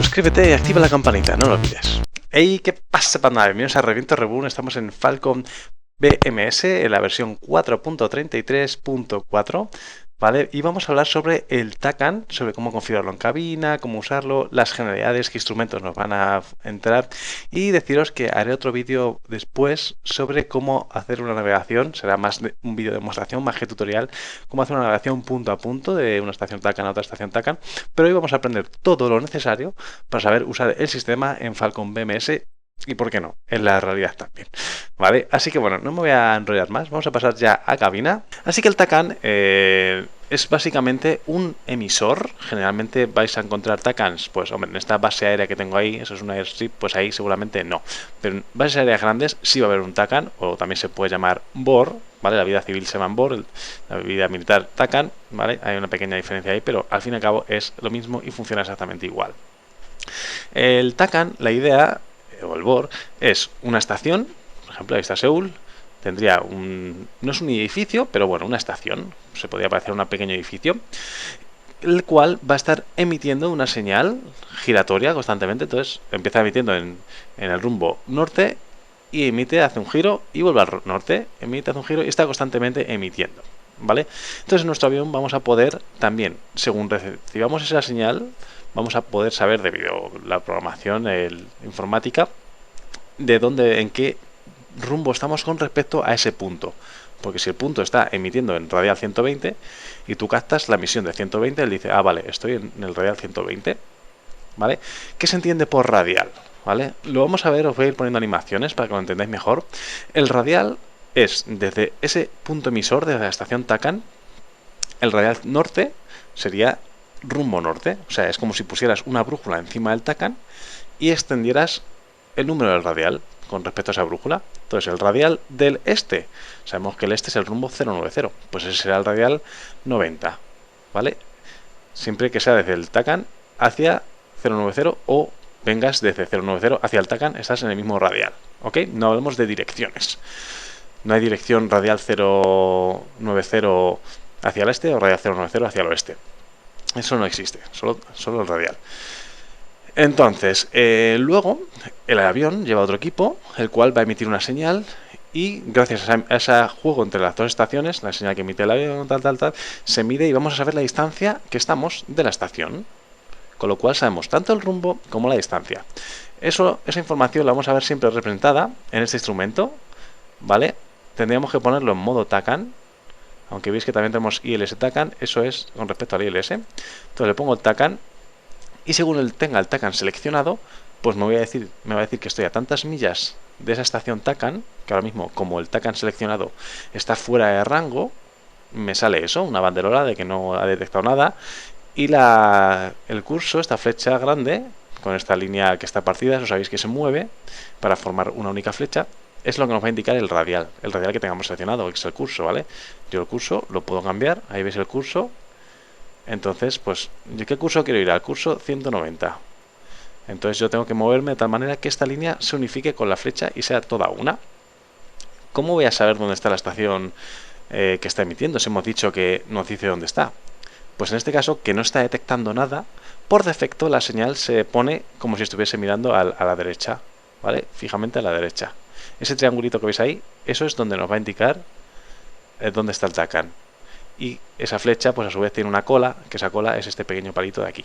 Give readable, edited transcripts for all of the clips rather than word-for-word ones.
suscríbete y activa la campanita, no lo olvides. Hey, ¿qué pasa, panda? Bienvenidos a Reviento Reboot. Estamos en Falcon BMS, en la versión 4.33.4, ¿vale? Y vamos a hablar sobre el TACAN, sobre cómo configurarlo en cabina, cómo usarlo, las generalidades, qué instrumentos nos van a entrar, y deciros que haré otro vídeo después sobre cómo hacer una navegación. Será más un vídeo de demostración, más que tutorial, cómo hacer una navegación punto a punto de una estación TACAN a otra estación TACAN. Pero hoy vamos a aprender todo lo necesario para saber usar el sistema en Falcon BMS y, ¿por qué no?, en la realidad también, ¿vale? Así que bueno, no me voy a enrollar más, vamos a pasar ya a cabina. Así que el TACAN es básicamente un emisor. Generalmente vais a encontrar TACANs, pues hombre, en esta base aérea que tengo ahí, eso es una airstrip, pues ahí seguramente no. Pero en bases aéreas grandes sí va a haber un TACAN, o también se puede llamar BOR, ¿vale? La vida civil se llama BOR, la vida militar TACAN, ¿vale? Hay una pequeña diferencia ahí, pero al fin y al cabo es lo mismo y funciona exactamente igual. El TACAN, la idea, o el BOR, es una estación. Por ejemplo, ahí está Seúl, tendría no es un edificio, pero bueno, una estación, se podría parecer a un pequeño edificio, el cual va a estar emitiendo una señal giratoria constantemente. Entonces empieza emitiendo en el rumbo norte y emite, hace un giro y vuelve al norte, emite, hace un giro y está constantemente emitiendo, ¿vale? Entonces en nuestro avión vamos a poder también, según recibamos esa señal, vamos a poder saber, debido a la programación informática, de dónde, en qué rumbo estamos con respecto a ese punto. Porque si el punto está emitiendo en radial 120 y tú captas la emisión de 120, él dice, ah, vale, estoy en el radial 120, ¿vale? ¿Qué se entiende por radial? ¿Vale? Lo vamos a ver, os voy a ir poniendo animaciones para que lo entendáis mejor. El radial es desde ese punto emisor, desde la estación TACAN, el radial norte sería rumbo norte, o sea, es como si pusieras una brújula encima del TACAN y extendieras el número del radial con respecto a esa brújula. Entonces el radial del este, sabemos que el este es el rumbo 090, pues ese será el radial 90, ¿vale? Siempre que sea desde el TACAN hacia 090 o vengas desde 090 hacia el TACAN, estás en el mismo radial, ¿ok? No hablamos de direcciones. No hay dirección radial 090 hacia el este o radial 090 hacia el oeste. Eso no existe, solo el radial. Entonces, luego el avión lleva otro equipo, el cual va a emitir una señal, y gracias a ese juego entre las dos estaciones, la señal que emite el avión, se mide y vamos a saber la distancia que estamos de la estación. Con lo cual sabemos tanto el rumbo como la distancia. Esa información la vamos a ver siempre representada en este instrumento, ¿vale? Tendríamos que ponerlo en modo TACAN, aunque veis que también tenemos ILS TACAN, eso es con respecto al ILS. Entonces le pongo el TACAN y según él tenga el TACAN seleccionado, pues me va a decir que estoy a tantas millas de esa estación TACAN, que ahora mismo, como el TACAN seleccionado está fuera de rango, me sale eso, una banderola de que no ha detectado nada. Y el curso, esta flecha grande, con esta línea que está partida, eso sabéis que se mueve para formar una única flecha, es lo que nos va a indicar el radial que tengamos seleccionado, que es el curso, ¿vale? Yo el curso lo puedo cambiar, ahí veis el curso. Entonces, pues, ¿de qué curso quiero ir? Al curso 190. Entonces yo tengo que moverme de tal manera que esta línea se unifique con la flecha y sea toda una. ¿Cómo voy a saber dónde está la estación que está emitiendo? Si hemos dicho que nos dice dónde está. Pues en este caso, que no está detectando nada, por defecto la señal se pone como si estuviese mirando a la derecha, ¿vale? Fijamente a la derecha. Ese triangulito que veis ahí, eso es donde nos va a indicar dónde está el TACAN. Y esa flecha, pues a su vez tiene una cola, que esa cola es este pequeño palito de aquí,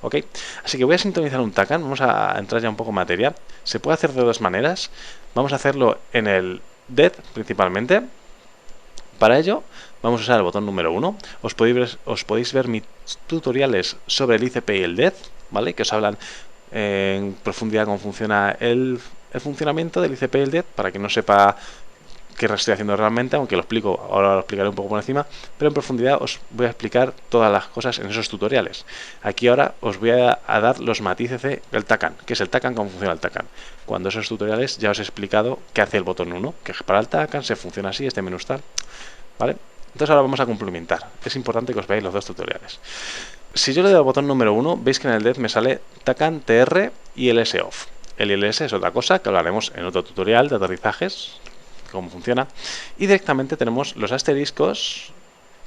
¿ok? Así que voy a sintonizar un TACAN, vamos a entrar ya un poco en materia. Se puede hacer de dos maneras. Vamos a hacerlo en el DED principalmente. Para ello vamos a usar el botón número 1. Os podéis ver mis tutoriales sobre el ICP y el DED, ¿vale? Que os hablan en profundidad cómo funciona el funcionamiento del ICP y el DED, para que no sepa qué estoy haciendo realmente, aunque lo explico, ahora lo explicaré un poco por encima, pero en profundidad os voy a explicar todas las cosas en esos tutoriales. Aquí ahora os voy a dar los matices del TACAN, qué es el TACAN, cómo funciona el TACAN. Cuando esos tutoriales ya os he explicado qué hace el botón 1, que para el TACAN se funciona así, este menú tal, ¿vale? Entonces ahora vamos a complementar. Es importante que os veáis los dos tutoriales. Si yo le doy al botón número 1, veis que en el DED me sale TACAN TR y ILS OFF. El ILS es otra cosa que hablaremos en otro tutorial de aterrizajes, cómo funciona. Y directamente tenemos los asteriscos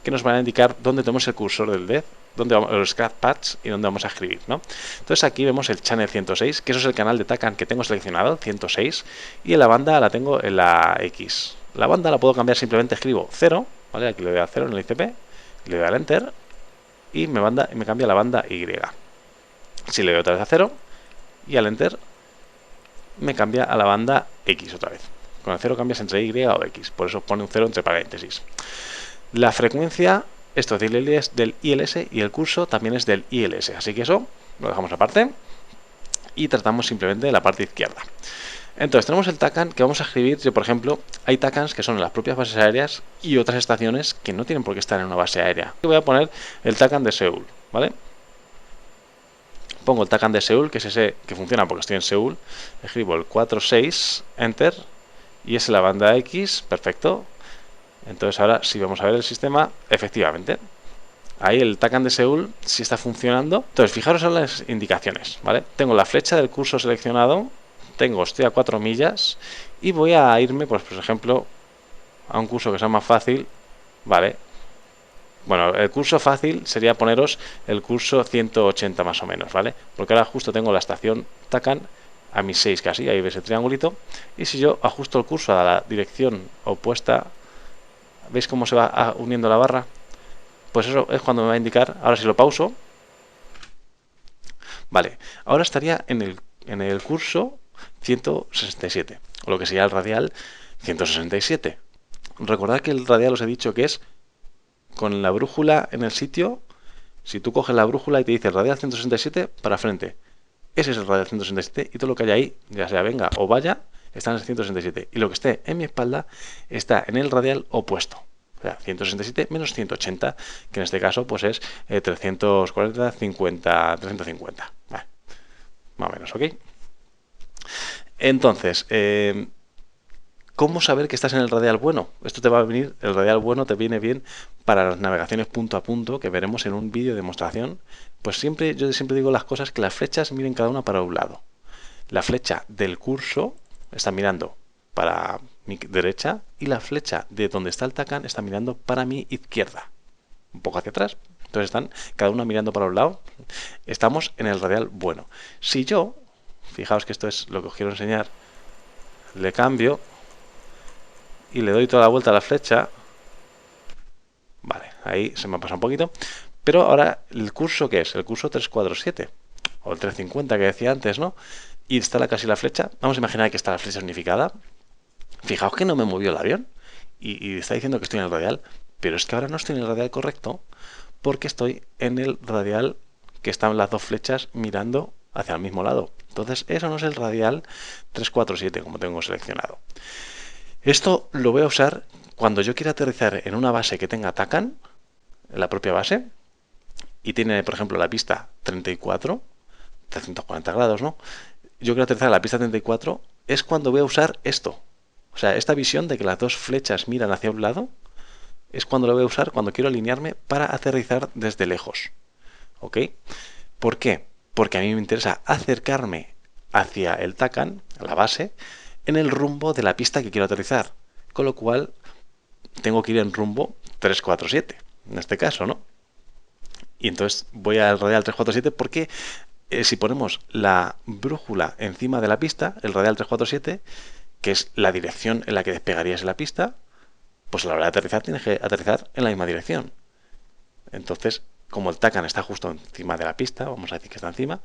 que nos van a indicar dónde tenemos el cursor del DED los scratchpads y dónde vamos a escribir, ¿no? Entonces aquí vemos el channel 106, que eso es el canal de Takan que tengo seleccionado, 106, y en la banda la tengo en la X. La banda la puedo cambiar, simplemente escribo 0, ¿vale? Aquí le doy a 0 en el ICP, le doy al Enter y me cambia la banda Y. Si le doy otra vez a 0 y al Enter, me cambia a la banda X otra vez. Con el 0 cambias entre Y o X, por eso pone un 0 entre paréntesis. La frecuencia, esto es del ILS y el curso también es del ILS, así que eso lo dejamos aparte y tratamos simplemente de la parte izquierda. Entonces tenemos el TACAN que vamos a escribir. Yo, por ejemplo, hay TACANs que son en las propias bases aéreas y otras estaciones que no tienen por qué estar en una base aérea. Voy a poner el TACAN de Seúl, ¿vale? Pongo el TACAN de Seúl, que es ese que funciona porque estoy en Seúl. Escribo el 46, Enter, y es la banda X, perfecto. Entonces ahora si vamos a ver el sistema, efectivamente, ahí el TACAN de Seúl sí está funcionando. Entonces fijaros en las indicaciones, ¿vale? Tengo la flecha del curso seleccionado, estoy a 4 millas y voy a irme, pues por ejemplo, a un curso que sea más fácil, ¿vale? Bueno, el curso fácil sería poneros el curso 180 más o menos, ¿vale? Porque ahora justo tengo la estación TACAN a mis 6 casi, ahí ves el triangulito. Y si yo ajusto el curso a la dirección opuesta, ¿veis cómo se va uniendo la barra? Pues eso es cuando me va a indicar. Ahora si lo pauso, vale, ahora estaría en el curso 167, o lo que sería el radial 167. Recordad que el radial os he dicho que es con la brújula en el sitio. Si tú coges la brújula y te dice el radial 167 para frente, ese es el radial 167 y todo lo que hay ahí, ya sea venga o vaya, está en el 167. Y lo que esté en mi espalda está en el radial opuesto. O sea, 167 menos 180, que en este caso pues es 340, 50, 350. Vale, más o menos, ¿ok? Entonces, ¿cómo saber que estás en el radial bueno? Esto te va a venir, el radial bueno te viene bien para las navegaciones punto a punto, que veremos en un vídeo de demostración. Pues yo siempre digo las cosas que las flechas miren cada una para un lado. La flecha del curso está mirando para mi derecha y la flecha de donde está el TACAN está mirando para mi izquierda, un poco hacia atrás. Entonces están cada una mirando para un lado. Estamos en el radial bueno. Si yo, fijaos que esto es lo que os quiero enseñar, le cambio y le doy toda la vuelta a la flecha, vale, ahí se me ha pasado un poquito, pero ahora el curso, ¿qué es? El curso 347 o el 350 que decía antes, ¿no? Y está casi la flecha. Vamos a imaginar que está la flecha unificada. Fijaos que no me movió el avión y está diciendo que estoy en el radial, pero es que ahora no estoy en el radial correcto porque estoy en el radial que están las dos flechas mirando hacia el mismo lado. Entonces eso no es el radial 347 como tengo seleccionado. Esto lo voy a usar cuando yo quiera aterrizar en una base que tenga TACAN, en la propia base, y tiene, por ejemplo, la pista 34, 340 grados, ¿no? Yo quiero aterrizar en la pista 34, es cuando voy a usar esto. O sea, esta visión de que las dos flechas miran hacia un lado, es cuando lo voy a usar cuando quiero alinearme para aterrizar desde lejos. ¿Ok? ¿Por qué? Porque a mí me interesa acercarme hacia el TACAN, a la base, en el rumbo de la pista que quiero aterrizar. Con lo cual, tengo que ir en rumbo 347, en este caso, ¿no? Y entonces voy al radial 347 porque si ponemos la brújula encima de la pista, el radial 347, que es la dirección en la que despegarías la pista, pues a la hora de aterrizar tienes que aterrizar en la misma dirección. Entonces, como el TACAN está justo encima de la pista, vamos a decir que está encima,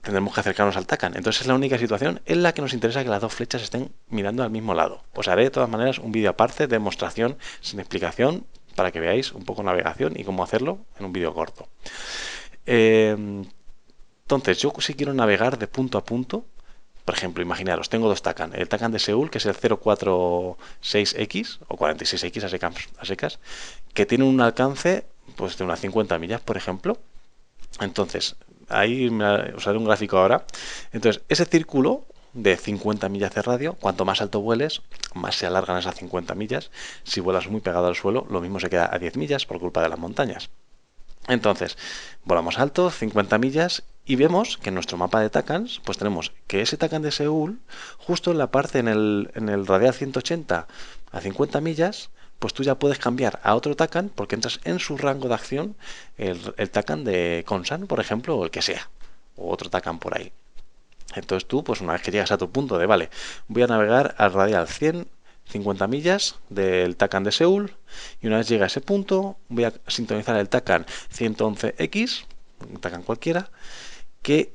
tendremos que acercarnos al TACAN. Entonces es la única situación en la que nos interesa que las dos flechas estén mirando al mismo lado. Os haré de todas maneras un vídeo aparte de demostración sin explicación para que veáis un poco navegación y cómo hacerlo en un vídeo corto. Entonces yo si quiero navegar de punto a punto, por ejemplo, imaginaros, tengo dos TACAN. El TACAN de Seúl, que es el 046X o 46X a secas, que tiene un alcance pues de unas 50 millas, por ejemplo. Entonces, ahí os haré un gráfico ahora. Entonces, ese círculo de 50 millas de radio, cuanto más alto vueles, más se alargan esas 50 millas. Si vuelas muy pegado al suelo, lo mismo se queda a 10 millas por culpa de las montañas. Entonces, volamos alto, 50 millas, y vemos que en nuestro mapa de TACANs, pues tenemos que ese TACAN de Seúl, justo en la parte en el radial 180 a 50 millas, pues tú ya puedes cambiar a otro TACAN porque entras en su rango de acción el TACAN de Consan, por ejemplo, o el que sea, o otro TACAN por ahí. Entonces tú, pues una vez que llegas a tu punto de, vale, voy a navegar al radial 150 millas del TACAN de Seúl, y una vez llega a ese punto, voy a sintonizar el TACAN 111X, un TACAN cualquiera,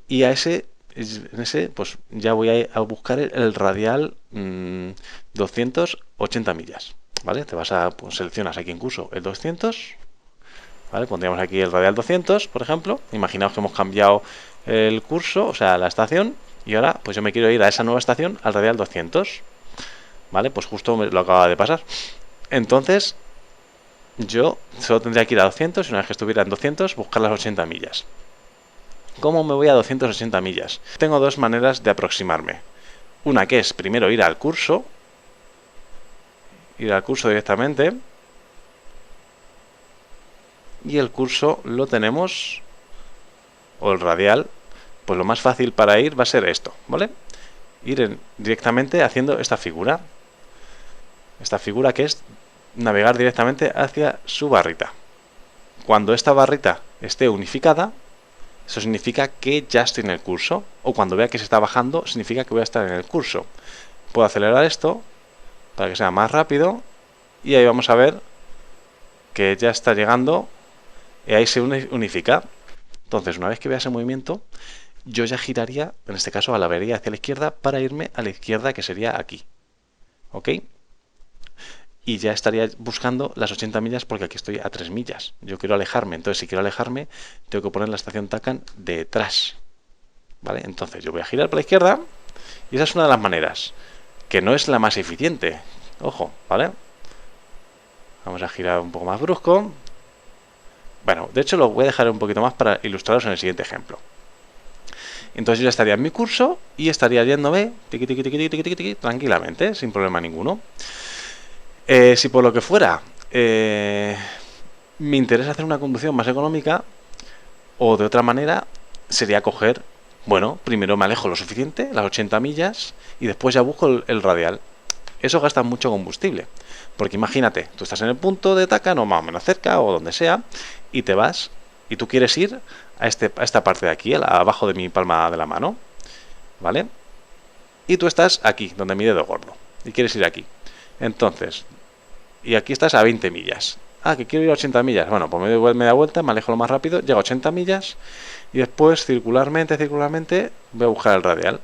y en ese pues ya voy a buscar el radial 280 millas, ¿vale? Te vas a, pues, seleccionas aquí en curso el 200, ¿vale? Pondríamos aquí el radial 200, por ejemplo. Imaginaos que hemos cambiado el curso, o sea, la estación, y ahora pues yo me quiero ir a esa nueva estación, al radial 200, ¿vale? Pues justo me lo acaba de pasar. Entonces, yo solo tendría que ir a 200 y una vez que estuviera en 200, buscar las 80 millas. ¿Cómo me voy a 280 millas? Tengo dos maneras de aproximarme. Una que es primero ir al curso directamente, y el curso lo tenemos, o el radial, pues lo más fácil para ir va a ser esto, ¿vale? Ir directamente haciendo esta figura que es navegar directamente hacia su barrita. Cuando esta barrita esté unificada, eso significa que ya estoy en el curso, o cuando vea que se está bajando, significa que voy a estar en el curso. Puedo acelerar esto para que sea más rápido, y ahí vamos a ver que ya está llegando, y ahí se unifica. Entonces, una vez que vea ese movimiento, yo ya giraría, en este caso, a la vereda hacia la izquierda para irme a la izquierda, que sería aquí. ¿Ok? Y ya estaría buscando las 80 millas porque aquí estoy a 3 millas. Yo quiero alejarme, entonces si quiero alejarme, tengo que poner la estación TACAN detrás. ¿Vale? Entonces yo voy a girar para la izquierda, y esa es una de las maneras, que no es la más eficiente. Ojo, ¿vale? Vamos a girar un poco más brusco. Bueno, de hecho lo voy a dejar un poquito más para ilustraros en el siguiente ejemplo. Entonces yo ya estaría en mi curso y estaría yéndome tiqui, tiqui, tiqui, tiqui, tiqui, tiqui, tranquilamente, sin problema ninguno. Si por lo que fuera me interesa hacer una conducción más económica, o de otra manera, sería coger, bueno, primero me alejo lo suficiente, las 80 millas, y después ya busco el radial. Eso gasta mucho combustible, porque imagínate, tú estás en el punto de TACAN o más o menos cerca, o donde sea, y te vas, y tú quieres ir a esta parte de aquí, abajo de mi palma de la mano, ¿vale? Y tú estás aquí, donde mi dedo gordo, y quieres ir aquí. Entonces, y aquí estás a 20 millas. Ah, que quiero ir a 80 millas. Bueno, pues me doy media vuelta, me alejo lo más rápido, llego a 80 millas, y después circularmente voy a buscar el radial.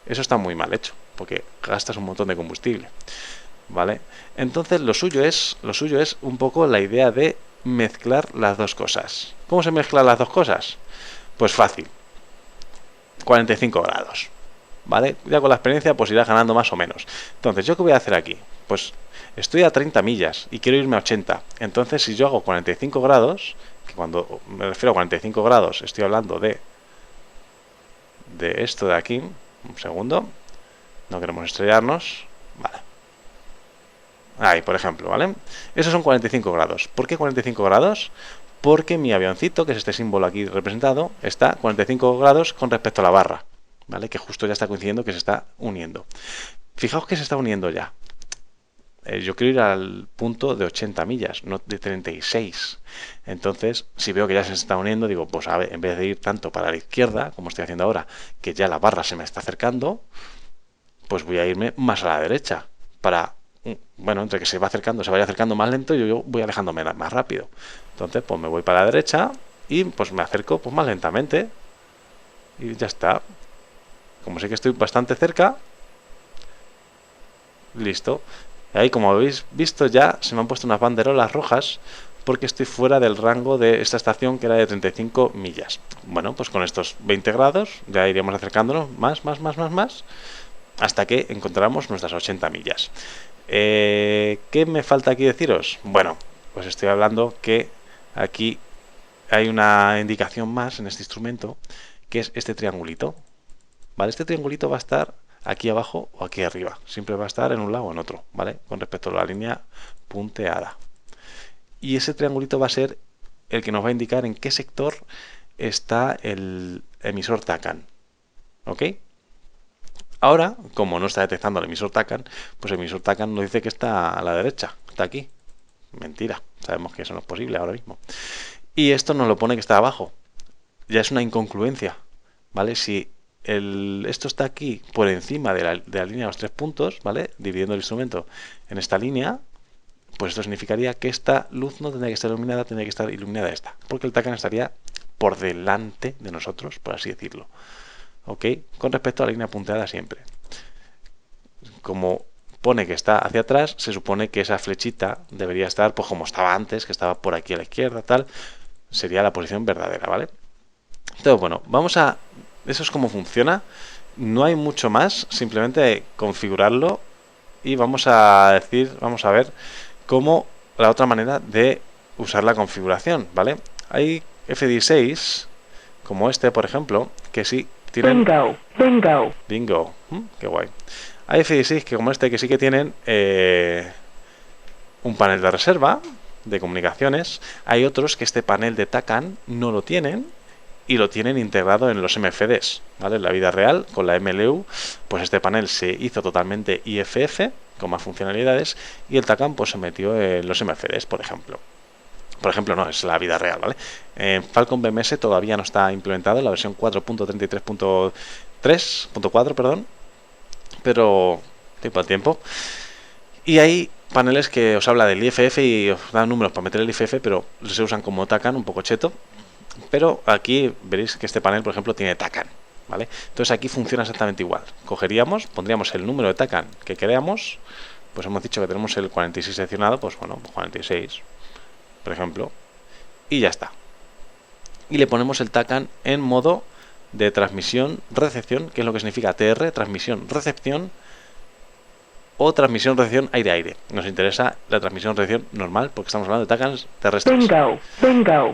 Eso está muy mal hecho, porque gastas un montón de combustible, ¿vale? Entonces lo suyo es un poco la idea de mezclar las dos cosas. ¿Cómo se mezclan las dos cosas? Pues fácil, 45 grados, ¿vale? Ya con la experiencia pues irás ganando más o menos. Entonces, ¿yo qué voy a hacer aquí? Pues estoy a 30 millas y quiero irme a 80. Entonces, si yo hago 45 grados, que cuando me refiero a 45 grados estoy hablando de esto de aquí. Un segundo, no queremos estrellarnos, vale. Ahí, por ejemplo, ¿vale? Esos son 45 grados. ¿Por qué 45 grados? Porque mi avioncito, que es este símbolo aquí representado, está 45 grados con respecto a la barra, ¿vale? Que justo ya está coincidiendo que se está uniendo. Fijaos que se está uniendo ya. Yo quiero ir al punto de 80 millas, no de 36. Entonces, si veo que ya se está uniendo, digo, pues a ver, en vez de ir tanto para la izquierda, como estoy haciendo ahora, que ya la barra se me está acercando, pues voy a irme más a la derecha. Para, bueno, entre que se vaya acercando más lento, yo voy alejándome más rápido. Entonces, pues me voy para la derecha y pues me acerco pues más lentamente. Y ya está. Como sé que estoy bastante cerca, listo. Ahí, como habéis visto, ya se me han puesto unas banderolas rojas porque estoy fuera del rango de esta estación, que era de 35 millas. Bueno, pues con estos 20 grados ya iríamos acercándonos más, hasta que encontramos nuestras 80 millas. ¿Qué me falta aquí deciros? Bueno, pues estoy hablando que aquí hay una indicación más en este instrumento, que es este triangulito. ¿Vale? Este triangulito va a estar aquí abajo o aquí arriba. Siempre va a estar en un lado o en otro, ¿vale? Con respecto a la línea punteada. Y ese triangulito va a ser el que nos va a indicar en qué sector está el emisor TACAN. ¿Ok? Ahora, como no está detectando el emisor TACAN, pues el emisor TACAN nos dice que está a la derecha, está aquí. Mentira, sabemos que eso no es posible ahora mismo. Y esto nos lo pone que está abajo. Ya es una incongruencia, ¿vale? Si esto está aquí por encima de la línea de los 3 puntos, ¿vale? Dividiendo el instrumento en esta línea, pues esto significaría que esta luz no tendría que estar iluminada, tendría que estar iluminada esta, porque el TACAN estaría por delante de nosotros, por así decirlo. ¿Ok? Con respecto a la línea punteada siempre. Como pone que está hacia atrás, se supone que esa flechita debería estar pues como estaba antes, que estaba por aquí a la izquierda, tal. Sería la posición verdadera, ¿vale? Entonces, bueno, vamos a... Eso es cómo funciona. No hay mucho más, simplemente configurarlo y vamos a ver cómo la otra manera de usar la configuración, ¿vale? Hay F16, como este, por ejemplo, que sí tienen... Bingo. Qué guay. Hay F16 que como este que sí que tienen un panel de reserva de comunicaciones. Hay otros que este panel de TACAN no lo tienen y lo tienen integrado en los MFDs, ¿vale? En la vida real, con la MLU, pues este panel se hizo totalmente IFF, con más funcionalidades, y el TACAN pues se metió en los MFDs, por ejemplo. Por ejemplo, no, es la vida real, ¿vale? Falcon BMS todavía no está implementado en la versión 4.33.3.4, perdón, pero tiempo al tiempo. Y hay paneles que os habla del IFF y os dan números para meter el IFF, pero se usan como TACAN, un poco cheto. Pero aquí veréis que este panel, por ejemplo, tiene TACAN, ¿vale? Entonces aquí funciona exactamente igual. Cogeríamos, pondríamos el número de TACAN que queramos, pues hemos dicho que tenemos el 46 seleccionado, pues bueno, 46, por ejemplo, y ya está. Y le ponemos el TACAN en modo de transmisión-recepción, que es lo que significa TR, transmisión-recepción, o transmisión-recepción aire-aire. Nos interesa la transmisión-recepción normal, porque estamos hablando de TACANs terrestres.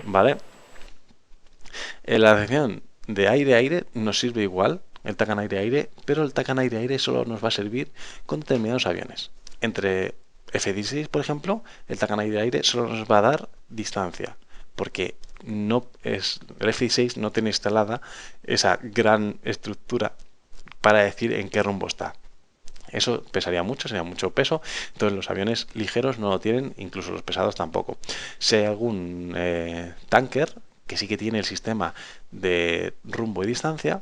¿Vale? La recepción de aire-aire nos sirve igual, el TACAN aire-aire, pero el TACAN aire-aire solo nos va a servir con determinados aviones. Entre F-16, por ejemplo, el TACAN aire-aire solo nos va a dar distancia, porque el F-16 no tiene instalada esa gran estructura para decir en qué rumbo está. Eso pesaría mucho, sería mucho peso, entonces los aviones ligeros no lo tienen, incluso los pesados tampoco. Si hay algún tanker que sí que tiene el sistema de rumbo y distancia,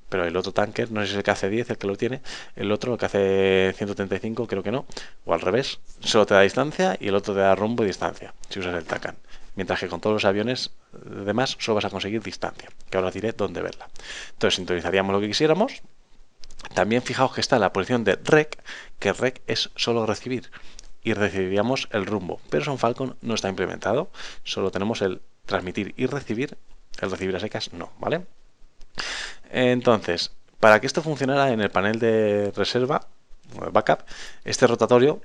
pero el otro tanker, no sé si es el que hace 10 el que lo tiene, el otro, el que hace 135, creo que no, o al revés, solo te da distancia y el otro te da rumbo y distancia, si usas el TACAN. Mientras que con todos los aviones demás solo vas a conseguir distancia, que ahora diré dónde verla. Entonces sintonizaríamos lo que quisiéramos. También fijaos que está la posición de REC, que REC es solo recibir, y recibiríamos el rumbo, pero eso en Falcon no está implementado, solo tenemos el transmitir y recibir, el recibir a secas no, ¿vale? Entonces, para que esto funcionara en el panel de reserva, backup, este rotatorio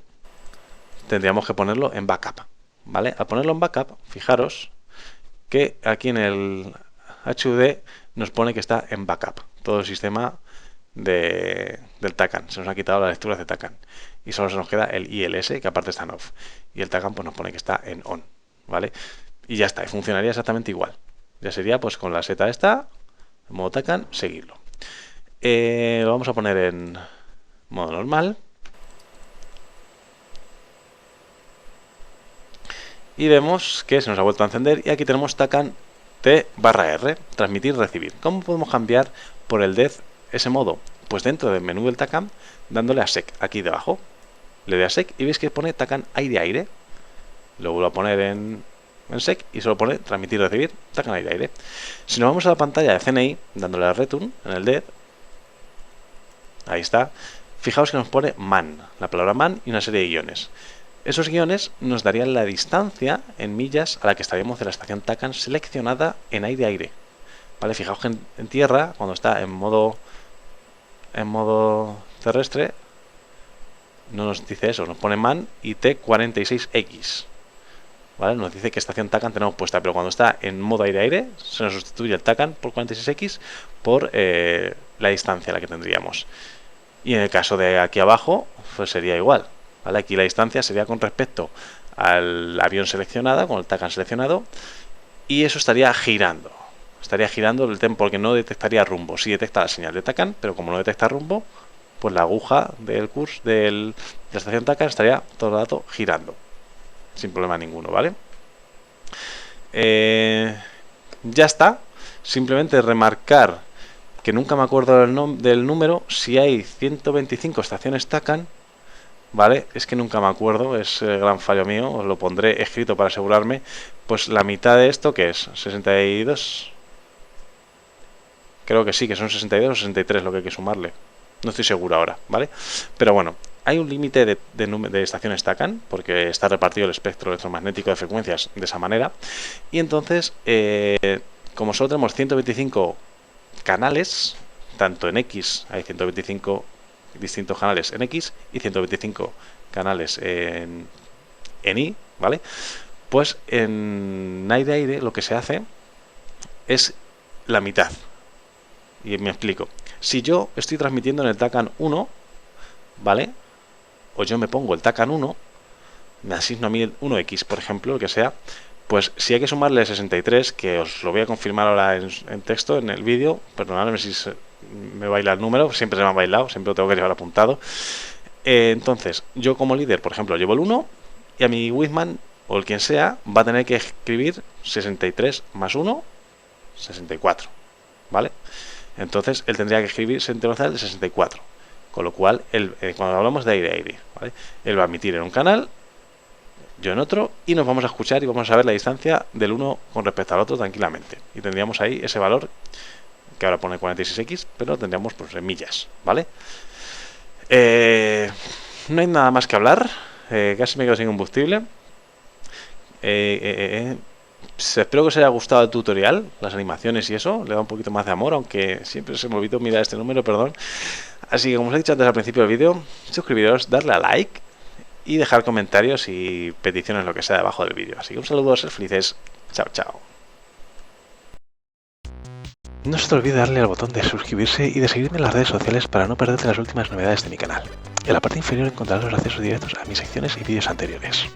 tendríamos que ponerlo en backup, ¿vale? Al ponerlo en backup, fijaros que aquí en el HUD nos pone que está en backup, todo el sistema del TACAN. Se nos ha quitado las lecturas de TACAN y solo se nos queda el ILS, que aparte está en off, y el TACAN pues nos pone que está en on, ¿vale? Y ya está, y funcionaría exactamente igual. Ya sería pues con la seta esta, en modo TACAN, seguirlo. Lo vamos a poner en modo normal y vemos que se nos ha vuelto a encender y aquí tenemos TACAN T/R, transmitir, recibir. ¿Cómo podemos cambiar por el DEZ ese modo? Pues dentro del menú del TACAN, dándole a SEC aquí debajo, le doy a SEC y veis que pone TACAN aire-aire. Lo vuelvo a poner en SEC y solo pone transmitir, recibir, TACAN aire-aire. Si nos vamos a la pantalla de CNI, dándole a Return en el DEZ, ahí está, fijaos que nos pone MAN, la palabra MAN y una serie de guiones. Esos guiones nos darían la distancia en millas a la que estaríamos de la estación TACAN seleccionada en aire-aire. ¿Vale? Fijaos que en tierra, cuando está en modo terrestre, no nos dice eso, nos pone MAN y T46X. ¿Vale? Nos dice qué estación TACAN tenemos puesta, pero cuando está en modo aire-aire, se nos sustituye el TACAN por 46X por la distancia a la que tendríamos. Y en el caso de aquí abajo, pues sería igual. ¿Vale? Aquí la distancia sería con respecto al avión seleccionado, con el TACAN seleccionado, y eso estaría girando. Estaría girando el tempo porque no detectaría rumbo. Sí detecta la señal de TACAN, pero como no detecta rumbo, pues la aguja del curso de la estación TACAN estaría todo el rato girando. sin problema ninguno, ¿vale? Ya está. Simplemente remarcar que nunca me acuerdo del número. Si hay 125 estaciones TACAN, ¿vale? Es que nunca me acuerdo, es el gran fallo mío, os lo pondré escrito para asegurarme. Pues la mitad de esto, ¿qué es? 62. Creo que sí, que son 62 o 63 lo que hay que sumarle. No estoy seguro ahora, ¿vale? Pero bueno, hay un límite de estaciones TACAN, porque está repartido el espectro electromagnético de frecuencias de esa manera. Y entonces, como solo tenemos 125 canales, tanto en X hay 125 distintos canales en X y 125 canales en Y, ¿vale? Pues en aire-aire lo que se hace es la mitad. Y me explico. Si yo estoy transmitiendo en el TACAN 1, ¿vale? O yo me pongo el TACAN 1, me asigno a mí el 1X, por ejemplo, lo que sea, pues si hay que sumarle 63, que os lo voy a confirmar ahora en texto, en el vídeo, perdonadme si me baila el número, siempre se me ha bailado, siempre lo tengo que llevar apuntado. Entonces, yo como líder, por ejemplo, llevo el 1 y a mi Wizman o el quien sea va a tener que escribir 63 más 1, 64, ¿vale? Entonces, él tendría que escribir sentencial de 64. Con lo cual, cuando hablamos de aire-aire, ¿vale? Él va a emitir en un canal, yo en otro, y nos vamos a escuchar y vamos a ver la distancia del uno con respecto al otro tranquilamente. Y tendríamos ahí ese valor, que ahora pone 46x, pero tendríamos pues en millas, ¿vale? No hay nada más que hablar. Casi me quedo sin combustible. Espero que os haya gustado el tutorial, las animaciones y eso, le da un poquito más de amor, aunque siempre se me olvidó mirar este número, perdón. Así que como os he dicho antes al principio del vídeo, suscribiros, darle a like y dejar comentarios y peticiones, lo que sea, debajo del vídeo. Así que un saludo, ser felices, chao, chao. No se te olvide darle al botón de suscribirse y de seguirme en las redes sociales para no perderte las últimas novedades de mi canal. En la parte inferior encontrarás los accesos directos a mis secciones y vídeos anteriores.